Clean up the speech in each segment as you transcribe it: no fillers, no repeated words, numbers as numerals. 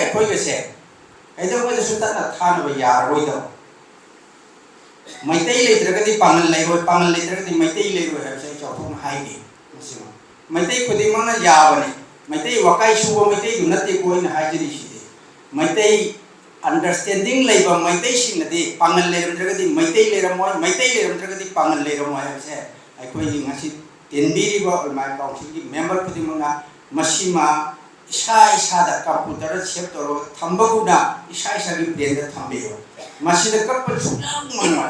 अखोई गसे ऐदो को सुता ना थान ब यार रोई दो मैतई लेत्रगदी पांगल लेरो पांगल लेत्रगदी मैतई लेरो है से चौथों हाईगे मसिमा मैतई खुदी मना याबने मैतई वकाई सुबो मैतई दुनते कोई न हाजिरी सिदे मैतई अंडरस्टैंडिंग लेबा मैतई सिंगदे पांगल लेरमद्रगदी मैतई लेरमोय मैतई लेरमद्रगदी पांगल लेरमोय है से अखोई ngasi tenbiriba almai council ki member खुदी मना मसिमा इसा इसा दा कंप्यूटर सेव तोरो थंबगुना इसा इसा की ब्रेन दा थंबेयो मसिदा कप सुनाम मनवा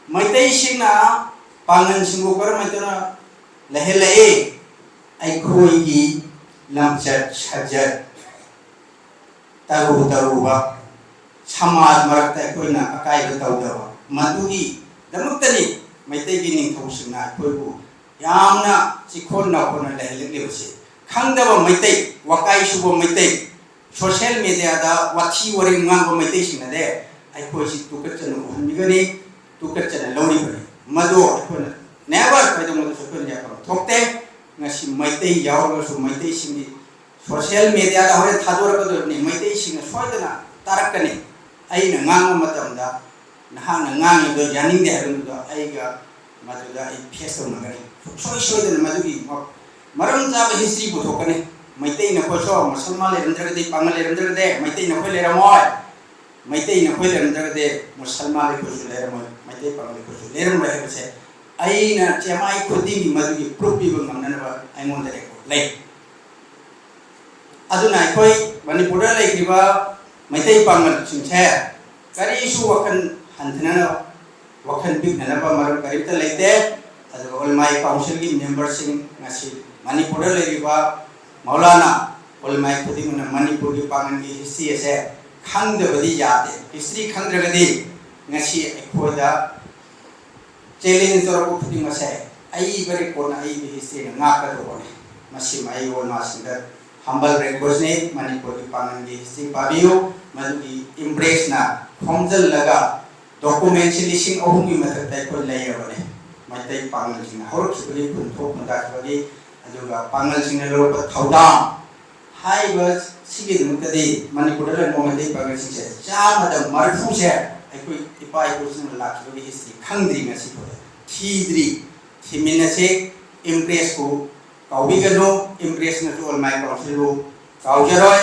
मैतई सिंगना पांगन सिंगो कर मैतना लहेले अखोई की लमचत सजत तरुबा समाज मरक्त अखोइना अकाइबा तौदबा मदुगी दमक्तनी मैतई की निंथौसिंगना अखोइबु यामना चिखोन नाखोना लहेलेबसे खंगदबा मैतई वकाई सुबो मैतई सोशल मीडिया दा वाथी वरी ngang मैतई सिंगना दे अखोइसि तुकचन उहनबिगनी तुकचन लौरिबनी मदो अखोना नेवर पैदो मदो सोकन या थोकते ngasi मैतई यावगसु मैतई सिंगी सोशल मीडिया दा होरे थादोरकदोनि मैतई सिंगा सोयदना तारकनी अइना ngang मतमदा नहांग ngang दो यानिंग दे हरंदो अइगा मदुदा अइ फेस तौनगनी सोय सोयदना मदुगी मरम जाब हिस्ट्री बुथोकने मैतई न खोसो मुसलमान लेरंद्रगदे पांगल लेरंद्रगदे मैतई न खोय लेरमोय मैतई न खोय लेरंद्रगदे मुसलमान ले खोसो लेरमोय मैतई पांगल ले खोसो लेरमोय हेबसे अइना चेमाई खुदी मदुगी प्रूफ बिबो ngamnanaba aingonda ले अदुना अखोई मणिपुर लेखिबा मैतई पांगल सिंसे करीसु वखन हंथनना वखन बिगननबा मरम करिता लेते अदु ओलमाई काउंसिल की मेंबर सिंग ngasi मणिपुर लेरिबा मौलाना ओलमाई खुदी मन मणिपुर की पांगन की हिस्ट्री से खंगदबदी याते हिस्ट्री खंगद्रगदी ngasi अखोदा चैलेंज तोरको खुदी मसे आई बरे कोना आई हिस्ट्री नाका दोने मसी माई ओलमा सिंगर humble request ने मणिपुर की पांगन की हिस्ट्री पाबियो मदुगी इम्प्रेस ना खोंजल लगा डॉक्यूमेंट लिसिंग अहुम की मथकता को लेयबने मैतई पांगल सिंग हरखिबली खुनथो खुनदाखबगी अदुगा पांगल सिंग लोप थौदा हाइबा सिगे दुमकदी मणिपुर ले मोमैतई पांगल सिंग से चामद मरफु से अखोई इपाई कुसिन लाखबगी हिस्ट्री खंगद्री ngasi को थीद्री थिमिनसे इम्प्रेस को काउबिगनो इम्प्रेस न तो ऑलमाई काउंसिल को काउजरोय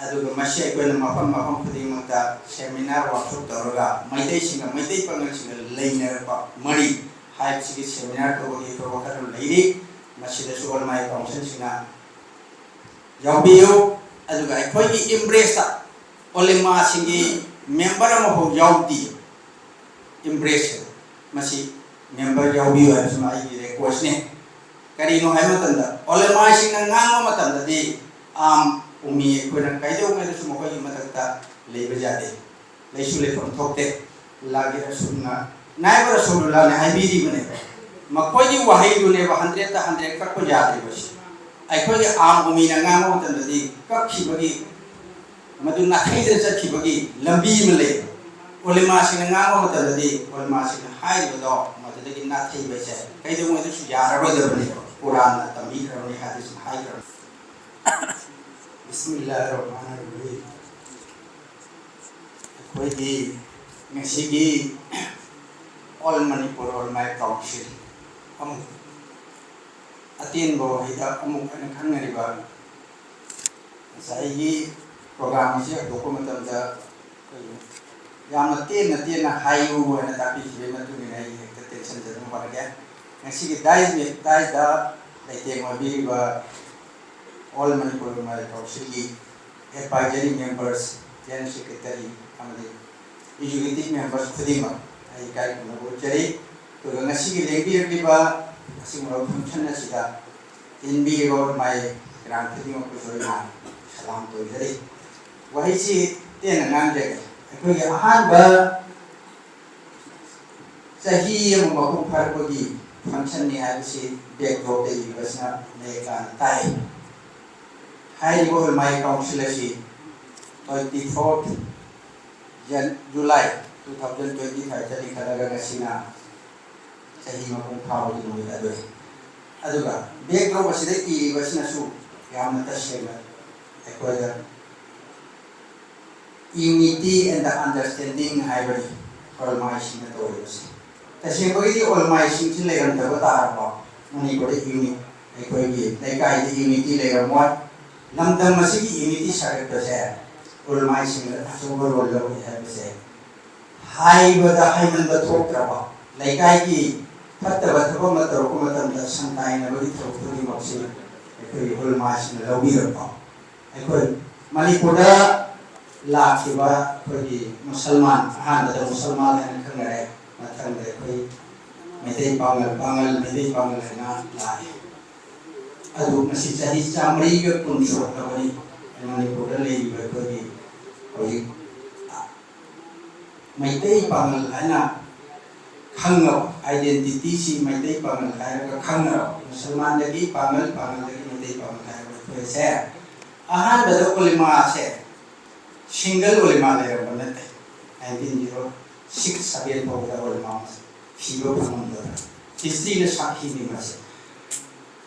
अदुगा मसे अखोइना मफम मफम खुदी मता सेमिनार वर्कशॉप तोरगा मैतई सिंग मैतई पांगल सिंग लेनरबा मरी हाइब सिगे सेमिनार को बगी को वखर लेरी मसिदा सु ऑलमाई काउंसिल सिंगा यावबियो अदुगा अखोई की इम्प्रेस ता ओलेमा सिंगी मेंबर अमा हो यावदी इम्प्रेस मसी मेंबर यावबियो है आई रिक्वेस्ट ने करीनो है मतंदा ओलेमा सिंगा ngang मतंदा दी आम उमी कोना काइदो में सु मखोई मतकता लेबे जाते लेसु लेफम थोकते लागे सुना नाइबर सोलुला ने हाइबीदी बने मखोई वहाई दुने 100 ता 100 कक को यादरी बस अखोई आम उमी ना ngang मतंदा दी कखिबगी मदु नाथैदे चखिबगी लंबी मले ओलेमा सिंगा ngang मतंदा दी ओलेमा सिंगा हाइबदो मदुदगी नाथै बसे काइदो में सु यारबदबने कुरान तमी करने हदीस हाई कर बिस्मिल्लाहिर्रहमानिर्रहीम कोई भी ngasi ऑल मणिपुर ऑलमाई काउंसिल हम अतीन बो हिदा अमुक अन खंगरिबा साई प्रोग्राम से डॉक्यूमेंट दा याम तेन हाइयो न तापी से मतुनि नै टेंशन जदम बागे ngasi की दाइज दा लेते मबिबा ऑल मणिपुर ऑलमाई काउंसिल की एडवाइजरी मेंबर्स जनरल सेक्रेटरी हमदे एग्जीक्यूटिव मेंबर्स खुदिमा आई कार्यक्रम को चरी तो ngasi की लेबिरबिबा सिंगरो फंक्शन असिदा इनबी रोड माय ग्रांड खुदिमा को सोइना सलाम तो जरी वही सी तेन नाम जे अखोई अहान बा सही मको फरबगी फंक्शन नि आबसी बैकड्रॉप दे बसना नेका ताई हाई बोल माय काउंसिल असी 24 जुलाई 2025 जली खलगा गसिना सही मको फावदी नो अदो अदुगा बैकड्रॉप असिदे ई बसना सु यामना तसेगा अखोया unity and the understanding hybrid olmaising na toyos. Kasi ko iti olmaising sila yung dapat araw mani ko iti unity ay ko iti like unity like mo lamdam masigi unity sa ito siya olmaising na sumber wala ko sabi siya hay bada hay man batok trabaho like iti hatta batok ko mataro ko matamda santay na bali trabaho ko di maksi ay ko olmaising na lawir pa ay ko mani ko da लाखिबा कोई मुसलमान हां the मुसलमान है खंगरे मतंग दे कोई मेते पांगल मेते पांगल है ना लाई अदु मसी चाही चामरी के कुंसो तवनी माने कोडा ले कोई मेते पांगल है ना खंगो आइडेंटिटी सी मेते पांगल है का खंगो मुसलमान दगी पांगल दगी मेते पांगल है कोई से आहान बदो कोलिमा से single ulama layer बनते 1906 साबियत हो गया ulama हिरो फंडर हिस्ट्री ने साखी भी मसे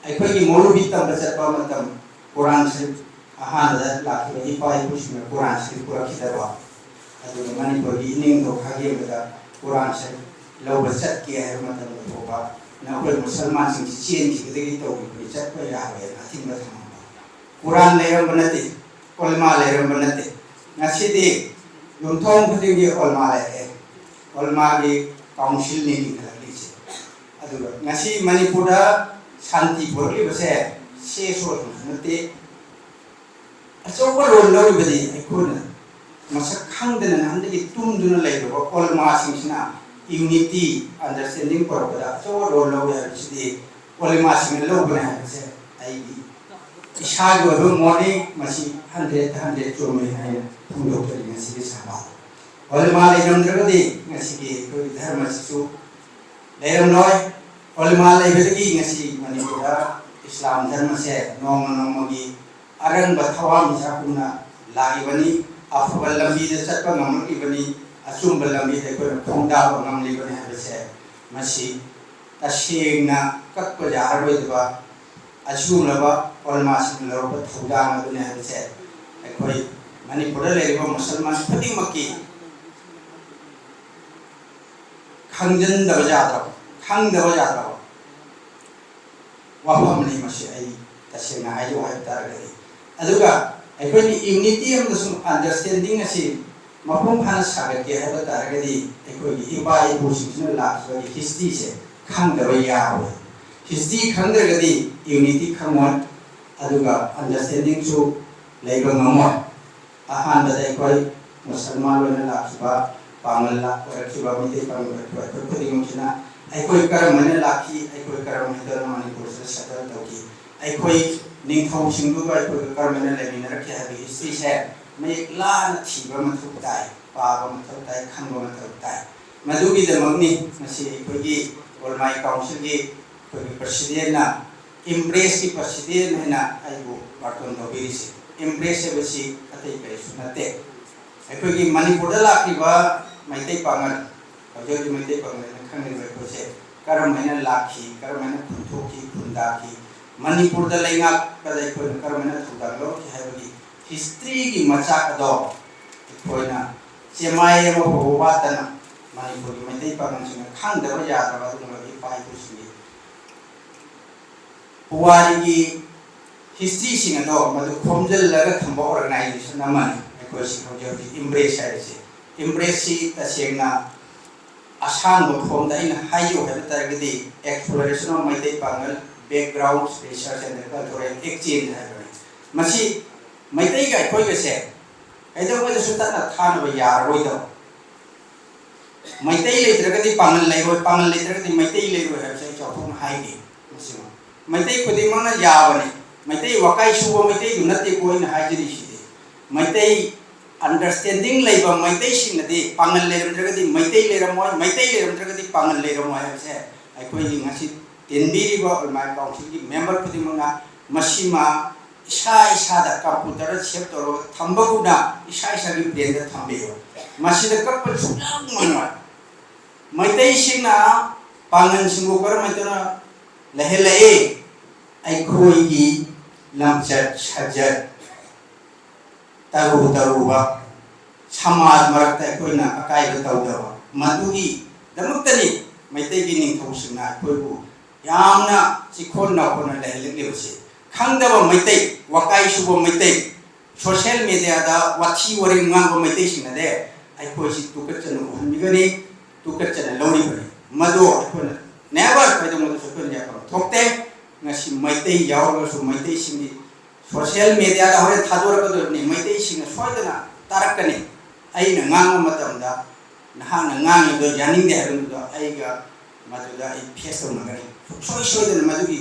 ऐकोई की मोलू भी तब बचत पा मतलब कुरान से आहान दा लाखी ही पाई कुछ में कुरान से पूरा किताबा अदु मनी को इनिंग तो खागे बता कुरान से लो बचत किया है मतलब तो बा ना कोई मुसलमान सिंह चीन की देगी तो बचत पे आ गया अथी में कुरान लेयर बनते ulama लेयर बनते ngasidi yumthong khudingi olma le olma gi council ni ni khali che adu ngasi manipur da shanti borli base se so nate aso ko rol lo bidi ikuna masak khang de nan hande gi tum duna lai ro olma singna unity understanding por bada so rol lo ya sidi olma sing lo bana se ai isha go morning masi 100 chome hai Pundok dari ngasih sahabat. Oleh malai dalam terkati ngasih ke dharma sisu. Dalam noi oleh malai berlagi ngasih manipura Islam dharma se nong gi aran bathawa misakuna lagi bani afwal lambi de satpa ngamli bani asum lambi de ko thongda ngamli bani habse masi tasingna kakko jar roi ba asum laba olma sin laba thongda ngamli habse koi Manipur le ro musalman khudi makki khangjan da bajadra khang da bajadra wa pham ni masi ai tasena ai wa tar gari aduga ai ko ni unity am sum understanding asi mapum han sagat ke ha tar gari ai ko ni iba ai bu sin la so history se khang da ba ya ho history khang da gari unity khangwan aduga understanding su leiba ngamwa ahan da dai koi musalman lo na lakhiba pangal la rakhiba mite pangal ko ko dingum china ai koi karam mane lakhi ai koi karam hidar mani ko se sadar toki ai koi ning thau singdu ai koi karam mane le min rakhi ha bi history se me la na thiba ma thu tai pa ba ma thu tai khang ba ma thu tai madu gi de magni masi koi gi olmai council gi koi president na embrace ki president na ai bu barton do biri se embrace basi atai pe sunate ai ki manipur da lakhiba maitai pangal ajo ji maitai pangal khangni ba ko se karam maina lakhi karam maina phunto ki phunda ki manipur da lainga ka dai ko karam maina thuda lo ki hai bi history ki macha ado koina chemai ma bo ba tan manipur ki maitai pangal sing khang da ba ya da ba du ma bi pai ku sing puari ki history sing ado madu khomjal laga thamba organization namani ko si khomjal embrace hai se embrace si tasengna asan bo khom da in hayo ha ta gidi exploration of maitai pangal background research and cultural exchange hai masi maitai ga koi ga se ai da ko su ta na thana ba yar roi da maitai le tra gidi pangal le tra gidi maitai le roi ha se chawthong hai gi masi maitai khudi mana ya bane Maitai wakai suwa maitai du nate ko in hajiri sidi maitai understanding leiba maitai sing nade pangal leram dragadi maitai leram dragadi pangal leram wa se ai koi ngasi tenbiri ba my council ki member khudi manga masima isa da computer chep toro thamba guda isa gi brain da thambe yo masida kapal sudang manwa maitai sing na pangan singo kar maitana lehe ai koi gi lamchat sajat taru ba समाज मरक्ता अखोइना अकायब तौदबा मदुगी दमक्तनी मैतैगी निंथौसिंगना अखोइबु यामना चिखोन नाखोना लहलेबसे खंगदबा Meitei Waqai सुबो Meitei social media दा वाथी वरि ngang Meitei सिंगना दे अखोइसि तुकचन उहनबिगनी तुकचन लौरिबनी मदो अखोना नेवर पैदमो सुखन या थोकते ngasi Meitei यावगसु Meitei सिंगी social media दा होरे थादोरगदोनि मैतै सिंग सोयदना तारकनी अइना ngang मतमदा नहाना ngang दो यानिंग दे हरंदो अइगा मदुदा अइ फेस तौनगनी सोय सोयदना मदुगी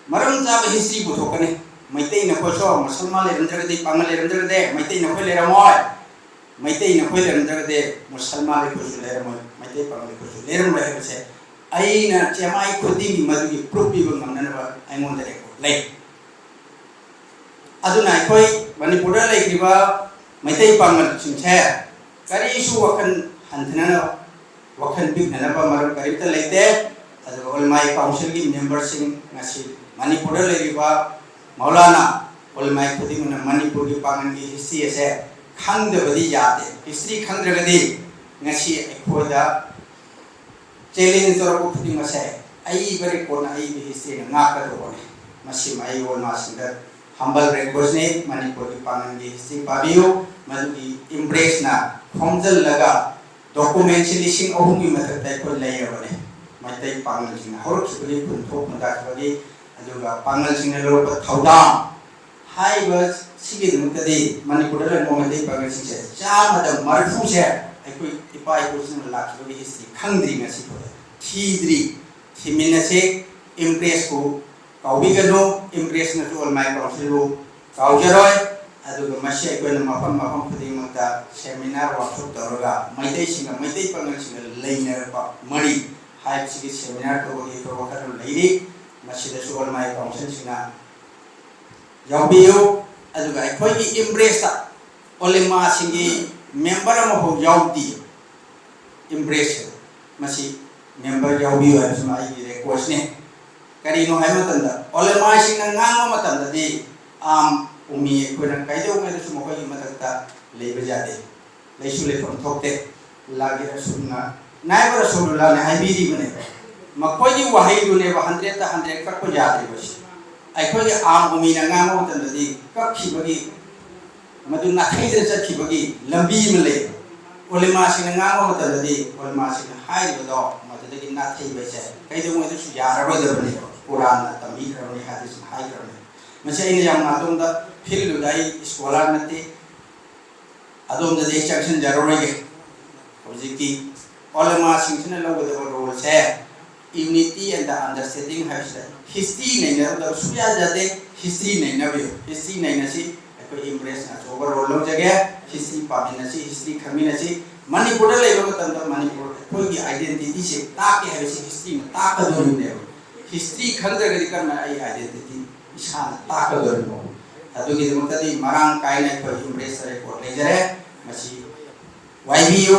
मरम जाब हिस्ट्री पुथोकनी मैतै न खोसो मुसलमान लेरंद्रगदे पांगल लेरंद्रगदे मैतै न खोय लेरमोय मैतै न खोय लेरंद्रगदे मुसलमान ले खोसो लेरमोय मैतै पांगल खोसो लेरमोय हेबसे अइना चेमाई खुदिंगी मदुगी प्रूफ पीबो ngamnanaba aingonda ले अदुना अखोय मणिपुरदा लेखिबा मैतै पांगल सिंसे करीसु वखन हंथनना वखन पिकननबा मरम करीबता लेते अदुगा ओलमाई काउंसिल की मेंबर सिंग ngasi मणिपुरदा लेरिबा मौलाना ओलमाई खुदिंगना मणिपुर की पांगल की हिस्ट्री से खंगदबदी याते हिस्ट्री खंगद्रगदी ngasi अखोयदा चैलेंज तौर खुदिंग से आई बरे कोना आई हिस्ट्री ngaka दोने मसी माई ओलमा सिंग हम्बल रिक्वेस्ट ने मणिपुर की पांगल की हिस्ट्री पाबियो मदुगी इम्प्रेस ना खोमजल लगा डॉक्यूमेंट लिसिंग अहुम की मथकता को लेयबने मैतै पांगल सिंग हरखिबली खुनथोक मदाखबगी अदुगा पांगल सिंग लोप थौदा हाइबस सिगे दुमतदी मणिपुर ले मोमदै पांगल सिंग से चामदा मरफु से अखोय इपाई कोसिन लाखबगी हिस्ट्री खंगद्री ngasi को थीद्री थिमिनसे इम्प्रेस को काउबिगनो इम्प्रेस न ओलमाई काउंसिल काउजरोय अदुगा मसे अखोयना मफम मफम खुदिमता सेमिनार वर्कशॉप तौरगा मैतै सिंग मैतै पांगल सिंग लेनरबा मरी हाइब सिगे सेमिनार तौबगी प्रवखर लेरी मसिदा ओलमाई काउंसिल सिंगा यावबियो अदुगा अखोयगी इम्प्रेस ता ओलेमा सिंगी मेंबर अमहो यावदी इम्प्रेस मसी मेंबर यावबियो हसमा आइगी रिक्वेस्ट ने करीनो है मतंदा ओलेमा सिंग ngang मतंदा दि आम उमी कोना कायदो में सुम कोई मतकता लेबे जाते लेसु लेफम थोकते लागिरा सुना नायबर सोलुला ने हाइबीरी बने मकोई वहाई दुने 100 ता 100 कक को जाते बस अखोई आम उमी ngang मतंदा दि कखिबगी मदु नाखैदे चखिबगी लंबी में ले ओलेमा सिंग ngang मतंदा दि ओलेमा सिंग हाइबदो मददगी नाथै बेसे कायदो में सु यारबदबने कुरान तमी करने हादिस हाई करने मसे इन याम नादों दा फिर लुदाई स्कॉलर नते अदों दा एक्शन जरूर है होजिकी ओलमा सिंचना लोगदब रोल से यूनिटी एंड अंडरस्टैंडिंग है हिस्ट्री नहीं ना सुया जाते हिस्ट्री नहीं ना भी हिस्ट्री नहीं ना सी कोई इम्प्रेस ना ओवरऑल लो जगह हिस्ट्री पाबी ना सी हिस्ट्री खमी ना सी मणिपुर लेबो मतंदा मणिपुर कोई की आइडेंटिटी से ताके है हिस्ट्री में ताकदो ने हिस्ट्री खंगदगदी करना आई आइडेंटिटी इसान ताकदो अदुगी दमतदी मरांग कायना को इम्प्रेस रिपोर्ट लेजरे मसी वाइबियो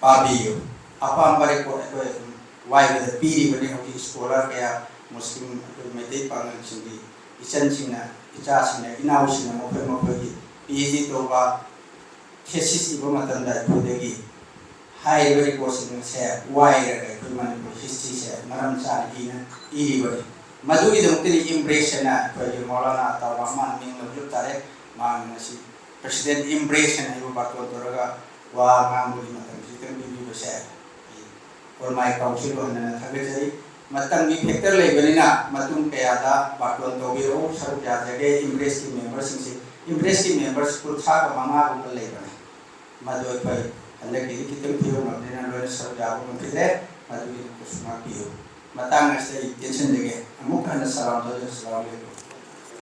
पाबियो अपाम रिपोर्ट को वाइब द पीरी बने होकी स्कॉलर कया मुस्लिम मैतै पांगल सिंगी इचन सिंगना इचा सिंगना इनाउ सिंगना मफै मफैगी पीएचडी तोबा थेसिस इबो मतंदा खुदेगी हाई रिपोर्ट सिंग से वाइर के कोई मणिपुर हिस्ट्री से मरम चार इन इरी बने मधुगी दमतनी इम्प्रेशन ना कोई मौलाना तावा मान मिंग लबु तारे मान नसी प्रेसिडेंट इम्प्रेशन है वो बात तोरगा वा मांगुली मतम सितम बिबी बसे और माय काउंसिल होना थगे जरी मतम की फैक्टर लेबनिना मतुम कयादा बाटोन तोबिरो सर जा जगे इम्प्रेस की मेंबर्स से इम्प्रेस की मेंबर्स को था का मंगा को लेबने मधु भाई अलग की कितम थियो मदना लोन सर जाबो मथिरे मधु की कुछ ना पियो मतंग से टेंशन देगे अमुक हन सलाम तो सलाम